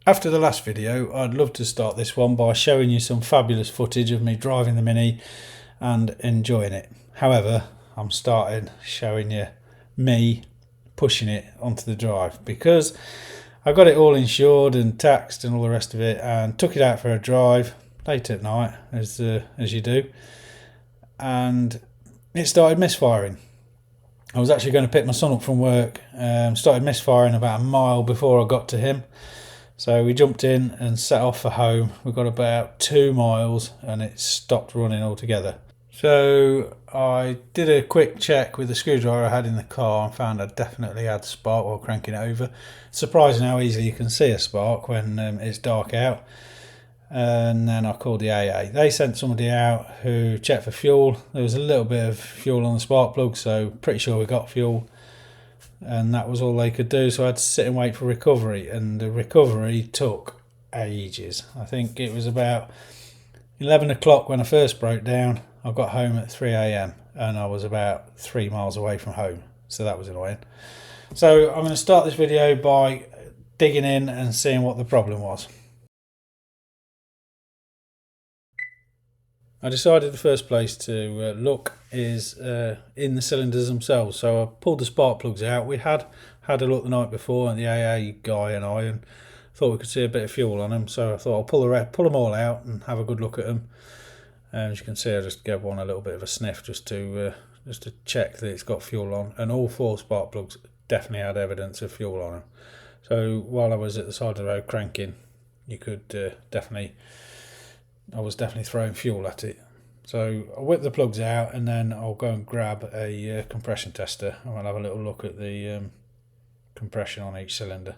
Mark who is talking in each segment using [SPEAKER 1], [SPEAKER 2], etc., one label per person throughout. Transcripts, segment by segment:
[SPEAKER 1] After the last video, I'd love to start this one by showing you some fabulous footage of me driving the Mini and enjoying it. However, I'm starting showing you me pushing it onto the drive because I got it all insured and taxed and all the rest of it, and took it out for a drive late at night, as you do, and it started misfiring. I was actually going to pick my son up from work, started misfiring about a mile before I got to him. So we jumped in and set off for home. We got about 2 miles and it stopped running altogether. So I did a quick check with the screwdriver I had in the car and found I definitely had spark while cranking it over. It's surprising how easily you can see a spark when it's dark out. And then I called the AA. They sent somebody out who checked for fuel. There was a little bit of fuel on the spark plug, so pretty sure we got fuel. And that was all they could do, so I had to sit and wait for recovery, and the recovery took ages. I think it was about 11 o'clock when I first broke down. I got home at 3 a.m. and I was about 3 miles away from home, so that was annoying. So I'm going to start this video by digging in and seeing what the problem was. I decided the first place to look is in the cylinders themselves. So I pulled the spark plugs out. We had a look the night before, and the AA guy and I, and thought we could see a bit of fuel on them. So I thought I'll pull them all out and have a good look at them. And as you can see, I just gave one a little bit of a sniff just to check that it's got fuel on. And all 4 spark plugs definitely had evidence of fuel on them. So while I was at the side of the road cranking, you could I was definitely throwing fuel at it. So I'll whip the plugs out and then I'll go and grab a compression tester and I'll have a little look at the compression on each cylinder.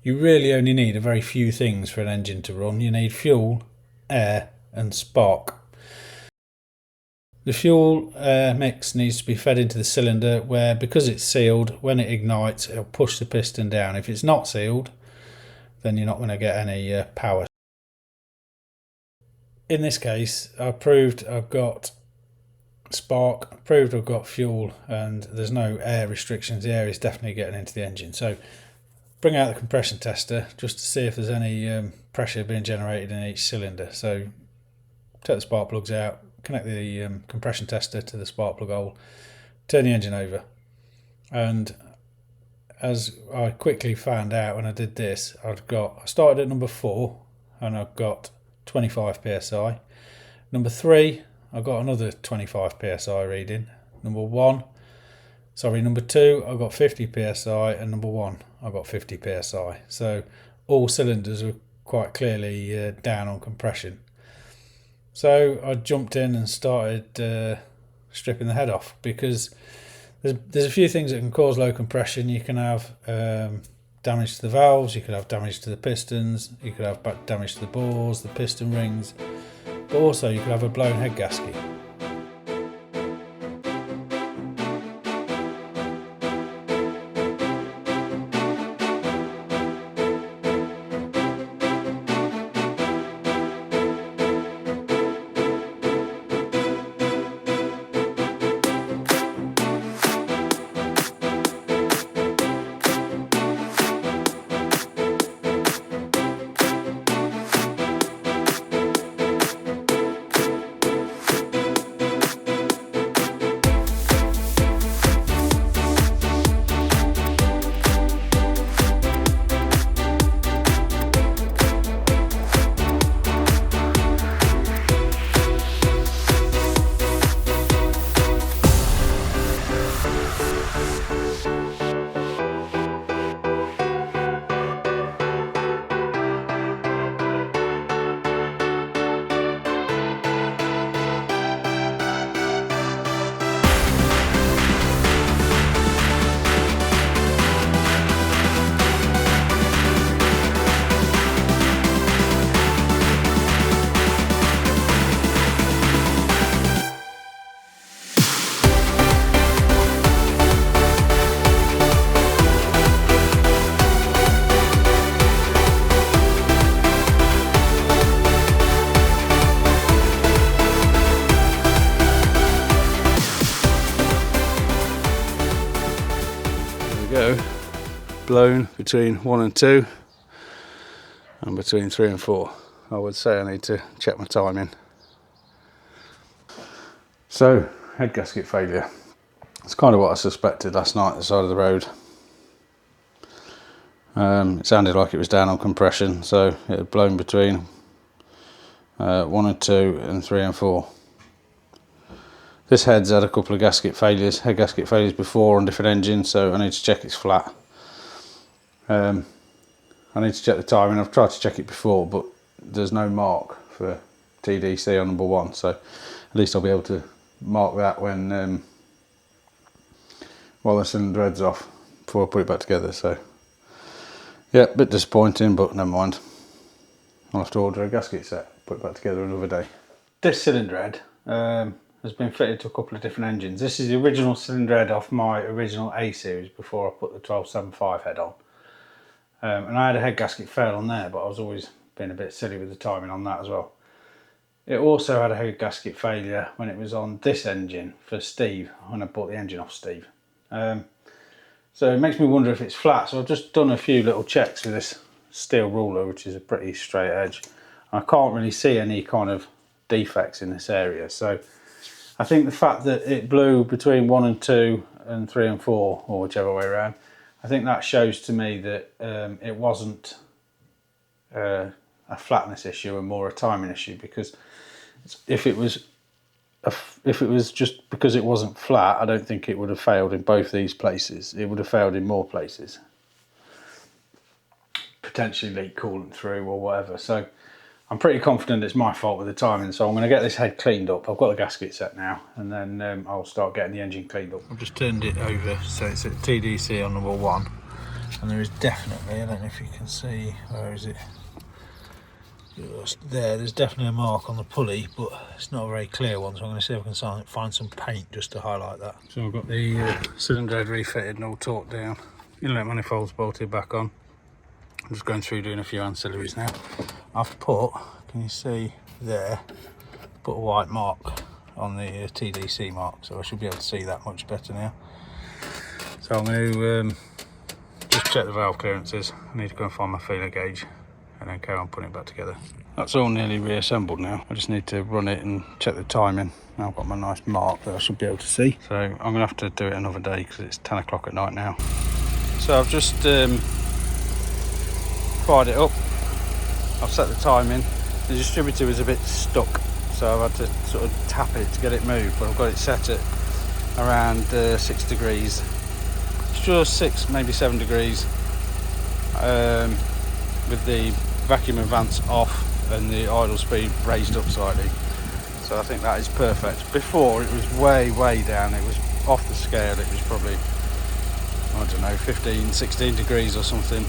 [SPEAKER 1] You really only need a very few things for an engine to run. You need fuel, air and spark. The fuel mix needs to be fed into the cylinder where, because it's sealed, when it ignites it'll push the piston down. If it's not sealed, then you're not going to get any power. In this case, I proved I've got spark, I proved I've got fuel, and there's no air restrictions. The air is definitely getting into the engine. So bring out the compression tester just to see if there's any pressure being generated in each cylinder. So take the spark plugs out, connect the compression tester to the spark plug hole, turn the engine over, and as I quickly found out when I did this, I started at number 4 and I've got 25 psi. Number 3, I got another 25 psi reading. Number 2, I got 50 psi, and number 1, I got 50 psi. So all cylinders were quite clearly down on compression. So I jumped in and started stripping the head off, because there's a few things that can cause low compression. You can have damage to the valves, you could have damage to the pistons, you could have damage to the bores, the piston rings, but also you could have a blown head gasket. Blown between 1 and 2. and between 3 and 4. I would say I need to check my timing. So, head gasket failure. It's kind of what I suspected last night at the side of the road. It sounded like it was down on compression, so it had blown between 1 and 2 and 3 and 4. This head's had a couple of head gasket failures before on different engines, so I need to check it's flat. I need to check the timing. I've tried to check it before, but there's no mark for TDC on number 1, so at least I'll be able to mark that when while the cylinder head's off before I put it back together. So yeah, a bit disappointing, but never mind. I'll have to order a gasket set, put it back together another day. This cylinder head has been fitted to a couple of different engines. This is the original cylinder head off my original A series before I put the 1275 head on. And I had a head gasket fail on there, but I was always being a bit silly with the timing on that as well. It also had a head gasket failure when it was on this engine for Steve, when I bought the engine off Steve. So it makes me wonder if it's flat. So I've just done a few little checks with this steel ruler, which is a pretty straight edge. I can't really see any kind of defects in this area. So I think the fact that it blew between 1 and 2 and 3 and 4, or whichever way around, I think that shows to me that it wasn't a flatness issue and more a timing issue, because if it was just because it wasn't flat, I don't think it would have failed in both these places. It would have failed in more places. Potentially leak coolant through or whatever. So I'm pretty confident it's my fault with the timing. So I'm going to get this head cleaned up. I've got the gasket set now, and then I'll start getting the engine cleaned up. I've just turned it over, so it's at TDC on number 1. And there is definitely, I don't know if you can see, where is it? Just there's definitely a mark on the pulley, but it's not a very clear one, so I'm going to see if I can find some paint just to highlight that. So I've got the cylinder head refitted and all torqued down, inlet manifolds bolted back on. I'm just going through doing a few ancillaries now. I've put, can you see there, put a white mark on the TDC mark, so I should be able to see that much better now. So I'm going to just check the valve clearances. I need to go and find my feeler gauge and then carry on putting it back together. That's all nearly reassembled now. I just need to run it and check the timing. Now I've got my nice mark that I should be able to see. So I'm going to have to do it another day because it's 10 o'clock at night now. So I've just fired it up. I've set the timing. The distributor was a bit stuck, so I've had to sort of tap it to get it moved, but I've got it set at around 6 degrees. Sure, 6, maybe 7 degrees. With the vacuum advance off and the idle speed raised up slightly, so I think that is perfect. Before it was way down, it was off the scale, it was probably, I don't know, 15, 16 degrees or something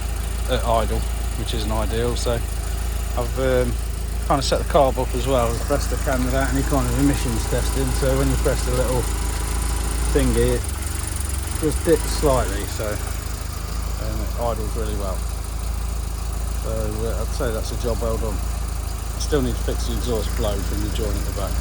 [SPEAKER 1] at idle, which isn't ideal. So I've kind of set the carb up as well as best I can without any kind of emissions testing, so when you press the little thingy it just dips slightly, so it idles really well. So I'd say that's a job well done. I still need to fix the exhaust blow from the joint at the back.